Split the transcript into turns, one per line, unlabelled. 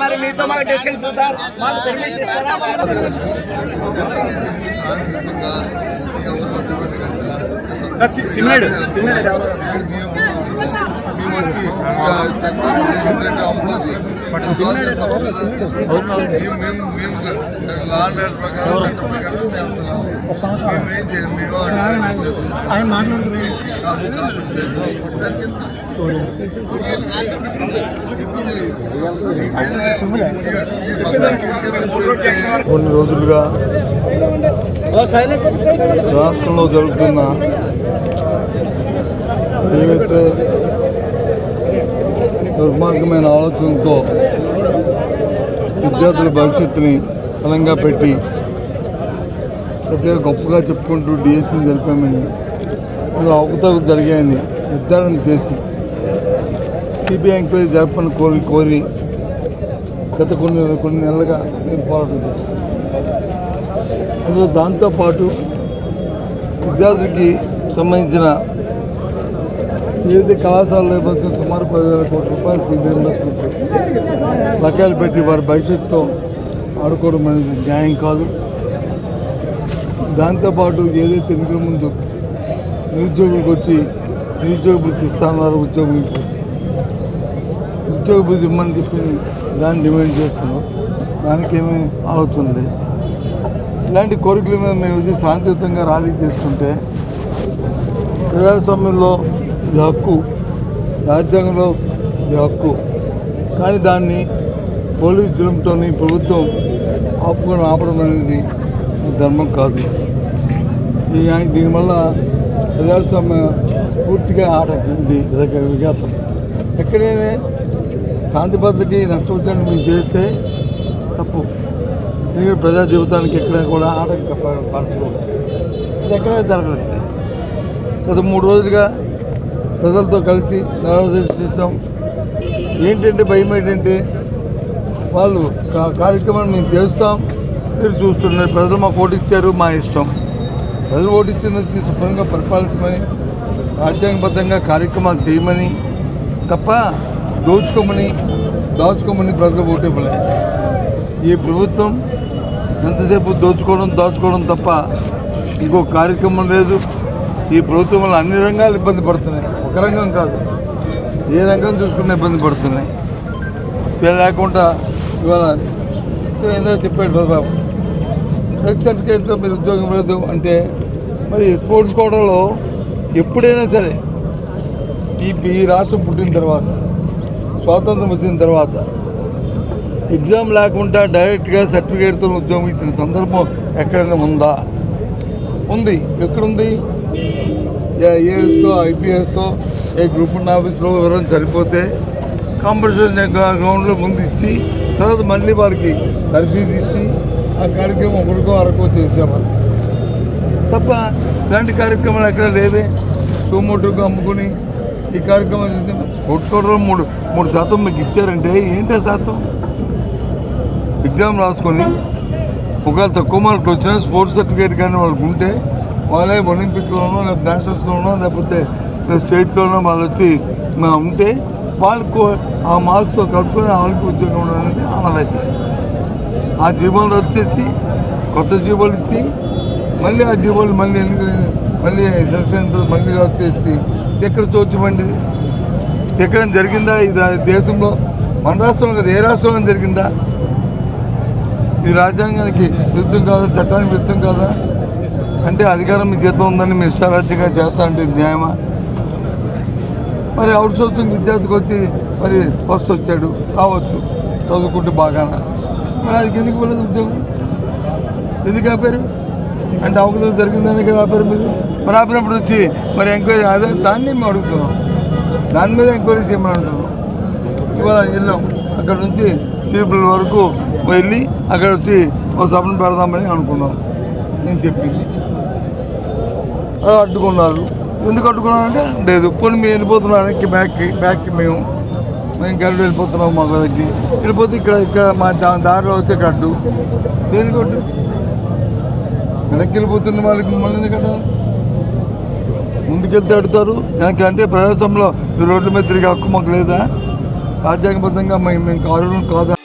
మరి మీతో మాకు డిస్కస్ సార్ మాకు పర్మిషన్ ఇస్తారా? సిమ్మెడ్
మేము వచ్చి చట్టం అవుతుంది లా అండ్ ఆర్డర్ ప్రకారం
ఆయన మాట్లాడుతున్నారు.
కొన్ని రోజులుగా రాష్ట్రంలో జరుగుతున్న ఏవైతే దుర్మార్గమైన ఆలోచనతో విద్యార్థుల భవిష్యత్తుని బలంగా పెట్టి పెద్దగా గొప్పగా చెప్పుకుంటూ డిఎస్సీని జరిపామని అవకతవకలు జరిగాయని నిర్ధారణ చేసి సిబిఐ ఎంక్వైరీ జరపని కోరి గత కొన్ని నెలలుగా మేము పోరాటం చేస్తాం. అందులో దాంతోపాటు విద్యార్థులకి సంబంధించిన ఏదైతే కళాశాలలో ఇవ్వాల్సిన సుమారు 10,000 కోట్ల రూపాయలు ఫీజు రీయింబర్స్మెంట్ లక్ష్యాలు పెట్టి వారి భవిష్యత్తుతో ఆడుకోవడం అనేది న్యాయం కాదు. దాంతోపాటు ఏదైతే ఎన్నికల ముందు నిరుద్యోగులకు వచ్చి నిరుద్యోగ వృత్తి ఇస్తున్నారు, ఉద్యోగ వృత్తి ఇవ్వమని చెప్పి దాన్ని డిమాండ్ చేస్తున్నాం. దానికి ఏమీ ఆలోచన లేదు. ఇలాంటి కోరికల మీద మేము వచ్చి శాంతియుతంగా ర్యాలీ చేస్తుంటే ప్రజాస్వామ్యంలో ఇది హక్కు, రాజ్యాంగంలో ఇది హక్కు. కానీ దాన్ని పోలీసు జులంతో ప్రభుత్వం ఆపడం అనేది ధర్మం కాదు. దీనివల్ల ప్రజాస్వామ్య పూర్తిగా ఇది విఘాతం. ఎక్కడైనా శాంతి భద్రతకి నష్టం వచ్చాలని మీరు చేస్తే తప్పు. ఎందుకంటే ప్రజా జీవితానికి ఎక్కడ కూడా పరచకూడదు. ఇది ఎక్కడైనా జరగలేదు. గత 3 రోజులుగా ప్రజలతో కలిసి నిరాదరణ చేస్తాం. ఏంటంటే భయం ఏంటంటే వాళ్ళు కార్యక్రమాన్ని మేము చేస్తాం, మీరు చూస్తున్నారు. ప్రజలు మాకు ఓటు ఇచ్చారు, మా ఇష్టం. ప్రజలు ఓటు ఇచ్చింది శుభ్రంగా పరిపాలించమని, రాజ్యాంగబద్ధంగా కార్యక్రమాలు చేయమని తప్ప దాచుకోమని ప్రజలు ఓటు ఇవ్వలే. ఈ ప్రభుత్వం ఎంతసేపు దాచుకోవడం తప్ప ఇంకో కార్యక్రమం లేదు. ఈ ప్రభుత్వం వల్ల అన్ని రంగాలు ఇబ్బంది పడుతున్నాయి. ఒక రంగం కాదు, ఏ రంగం చూసుకున్నా ఇబ్బంది పడుతున్నాయి. లేకుండా ఇవాళ ఏదో చెప్పాడు బాబు, డ్రగ్ సర్టిఫికేట్తో మీరు ఉద్యోగం లేదు అంటే మరి స్పోర్ట్స్ కోటాలో ఎప్పుడైనా సరే ఈ రాష్ట్రం పుట్టిన తర్వాత, స్వాతంత్రం వచ్చిన తర్వాత ఎగ్జామ్ లేకుండా డైరెక్ట్గా సర్టిఫికేట్తో ఉద్యోగం ఇచ్చిన సందర్భం ఎక్కడైనా ఉందా? ఉంది. ఎక్కడుంది? ఏఎస్ఓ, ఐపీఎస్ఓ, ఏ గ్రూప్ 1 ఆఫీస్లో ఎవరైనా సరిపోతే కాంపిటీషన్ గ్రౌండ్లో ముందు ఇచ్చి తర్వాత మళ్ళీ వారికి తర్ఫీదు ఇచ్చి ఆ కార్యక్రమం ఒకరికో అరకో చేసేవాళ్ళు తప్ప ఇలాంటి కార్యక్రమాలు ఎక్కడ లేవే. సోమోటుకు అమ్ముకుని ఈ కార్యక్రమాలు కొట్టుకోవడంలో 3% మీకు ఇచ్చారంటే ఏంటి ఆ శాతం? ఎగ్జామ్ రాసుకొని ఒకవేళ తక్కువ మార్కులు వచ్చినా స్పోర్ట్స్ సర్టిఫికేట్ కానీ వాళ్ళకు ఉంటే వాళ్ళే ఒలింపిక్లోనో లేకపోతే నేషనల్స్లోనో లేకపోతే స్టేట్స్లోనో వాళ్ళు వచ్చి ఉంటే వాళ్ళకు ఆ మార్క్స్తో కలుపుకొని వాళ్ళకి ఉద్యోగం అనేది ఆనవాయితీ. ఆ జీవోలు వచ్చేసి కొత్త జీవోలు ఇచ్చి మళ్ళీ ఆ జీవోలు మళ్ళీ సెలక్షన్తో మళ్ళీ వచ్చేసి ఎక్కడ చూచమండి? ఎక్కడైనా జరిగిందా ఇది దేశంలో? మన రాష్ట్రంలో కదా, ఏ రాష్ట్రంలో జరిగిందా? ఇది రాజ్యాంగానికి విరుద్ధం కాదా? చట్టానికి విరుద్ధం కాదా? అంటే అధికారం మీ చేతం ఉందని మీ ఇష్టారాజ్యంగా చేస్తారంటే న్యాయమా? మరి అవుట్ సోర్సింగ్ విద్యార్థికి వచ్చి మరి ఫస్ట్ వచ్చాడు కావచ్చు, చదువుకుంటే బాగానా, మరి అది ఎందుకు పోలేదు ఉద్యోగం? ఎందుకు ఆపారు? అంటే అవకాశం జరిగిందని కదా ఆపారు మీరు. మరి ఆపినప్పుడు వచ్చి మరి ఎంక్వైరీ అదే దాన్ని మేము అడుగుతున్నాం, దాని మీద ఎంక్వైరీ చేయమని అంటున్నాం. ఇవాళ వెళ్ళాం, అక్కడ నుంచి చీపుల వరకు వెళ్ళి అక్కడ వచ్చి ఒక సభను పెడదామని అనుకున్నాం. నేను చెప్పింది అడ్డుకున్నారు. ఎందుకు అడ్డుకున్నారంటే లేదు కొన్ని మేము వెళ్ళిపోతున్నానికి బ్యాక్కి మేము గరుడు వెళ్ళిపోతున్నాం. మా దగ్గరికి వెళ్ళిపోతే ఇక్కడ మా దారిలో వచ్చే అడ్డు దేనికి అడ్డు? వెనక్కి వెళ్ళిపోతున్న వాళ్ళకి మమ్మల్ని ఎందుకు కట్టాలి? ముందుకెళ్తే అడుగుతారు వెనక్కి. అంటే ప్రజాస్వామ్యంలో రోడ్ల మీద తిరిగే హక్కు మాకు లేదా? రాజ్యాంగబద్ధంగా మేము కాదు కాదా?